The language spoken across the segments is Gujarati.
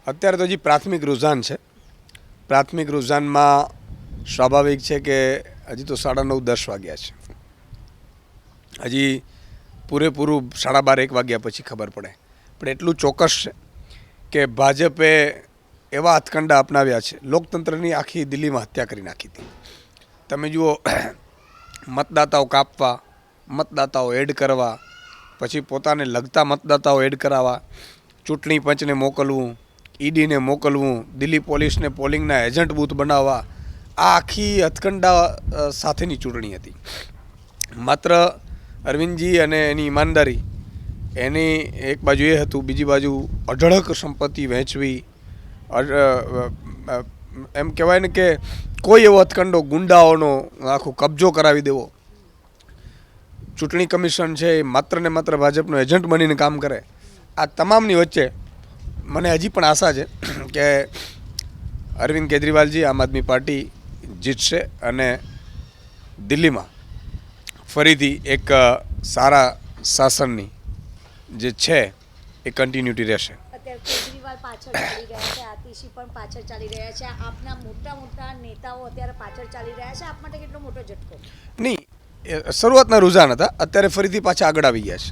અત્યારે તો હજી પ્રાથમિક રુઝાન છે. પ્રાથમિક રુઝાનમાં સ્વાભાવિક છે કે હજી તો 9:30-10 વાગ્યા છે. હજી પૂરેપૂરું 12:30-1 વાગ્યા પછી ખબર પડે. પણ એટલું ચોક્કસ છે કે ભાજપે એવા હથકંડા અપનાવ્યા છે, લોકતંત્રની આખી દિલ્હીમાં હત્યા કરી નાખી હતી. તમે જુઓ, મતદાતાઓ કાપવા, મતદાતાઓ એડ કરવા, પછી પોતાને લગતા મતદાતાઓ એડ કરાવવા, ચૂંટણી પંચને મોકલવું, ઈડીને મોકલવું, દિલ્હી પોલીસને પોલિંગના એજન્ટ બૂથ બનાવવા, આ આખી હથકંડા સાથેની ચૂંટણી હતી. માત્ર અરવિંદજી અને એની ઈમાનદારી, એની એક બાજુ એ હતું, બીજી બાજુ અઢળક સંપત્તિ વહેંચવી, એમ કહેવાય ને કે કોઈ એવો હથકંડો, ગુંડાઓનો આખો કબજો કરાવી દેવો. ચૂંટણી કમિશન છે એ માત્ર ને માત્ર ભાજપનો એજન્ટ બનીને કામ કરે. આ તમામની વચ્ચે મને હજી પણ આશા છે કે અરવિંદ કેજરીવાલજી, આમ આદમી પાર્ટી જીતશે અને દિલ્હીમાં ફરીથી એક સારા શાસનની જે છે એ કન્ટિન્યુટી રહેશે. અત્યારે કેજરીવાલ પાછળ ચાલી રહ્યા છે, આતિશી પણ પાછળ ચાલી રહ્યા છે, આપના મોટા મોટા નેતાઓ અત્યારે પાછળ ચાલી રહ્યા છે. આપ માટે કેટલો મોટો ઝટકો? નહીં, શરૂઆતના રુઝાન હતા, અત્યારે ફરીથી પાછા આગળ આવી ગયા છે.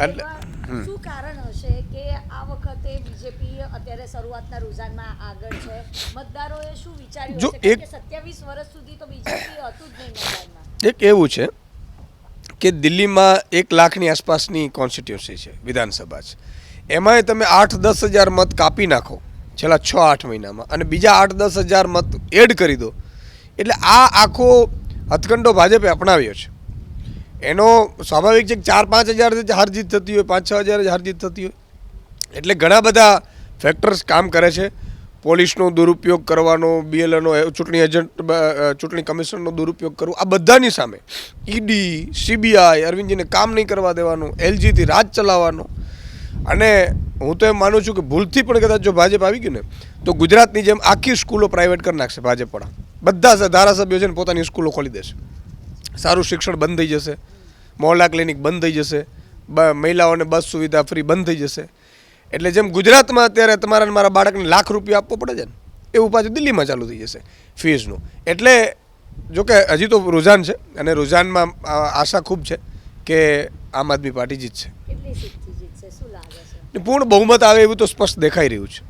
એટલે શું કારણ હશે કે આ વખતે બીજેપી અત્યારે શરૂઆતના રુઝાનમાં આગળ છે? મતદારોએ શું વિચાર્યું હશે કે 27 વર્ષ સુધી તો બીજેપી હતું જ નહીં મેદાનમાં? એક એવું છે કે દિલ્હીમાં 1 લાખની આસપાસની કોન્સ્ટિટ્યુન્સી છે, વિધાનસભા છે. એમાંય તમે 8-10 હજાર મત કાપી નાખો છેલ્લા 6-8 મહિનામાં અને બીજા 8-10 હજાર મત એડ કરી દો, એટલે આ આખો હથકંડો ભાજપે અપનાવ્યો છે. એનો સ્વાભાવિક છે કે 4-5 હજાર હારજીત થતી હોય, 5-6 હજાર હારજીત થતી હોય, એટલે ઘણા બધા ફેક્ટર્સ કામ કરે છે. પોલીસનો દુરુપયોગ કરવાનો, બીએલઓનો, ચૂંટણી એજન્ટ, ચૂંટણી કમિશનનો દુરુપયોગ કરવો, આ બધાની સામે ઈડી, સીબીઆઈ, અરવિંદજીને કામ નહીં કરવા દેવાનું, એલજીથી રાજ ચલાવવાનો. અને હું તો એમ માનું છું કે ભૂલથી પણ કદાચ જો ભાજપ આવી ગયું ને તો ગુજરાતની જેમ આખી સ્કૂલો પ્રાઇવેટ કરી નાખશે ભાજપવાળા. બધા ધારાસભ્યો છે ને પોતાની સ્કૂલો ખોલી દેશે. સારું શિક્ષણ બંધ થઈ જશે, મોહલ્લા ક્લિનિક બંધ થઈ જશે, મહિલાઓને બસ સુવિધા ફ્રી બંધ થઈ જશે. એટલે જેમ ગુજરાતમાં અત્યારે તમારા મારા બાળકને લાખ રૂપિયા આપવો પડે છે ને, એવું પાછું દિલ્હીમાં ચાલુ થઈ જશે ફીઝનું. એટલે જોકે હજી તો રુઝાન છે અને રુઝાનમાં આશા ખૂબ છે કે આમ આદમી પાર્ટી જીતશે. કેટલી સીટથી જીતશે, શું લાગે છે? પૂર્ણ બહુમત આવે એવું તો સ્પષ્ટ દેખાઈ રહ્યું છે.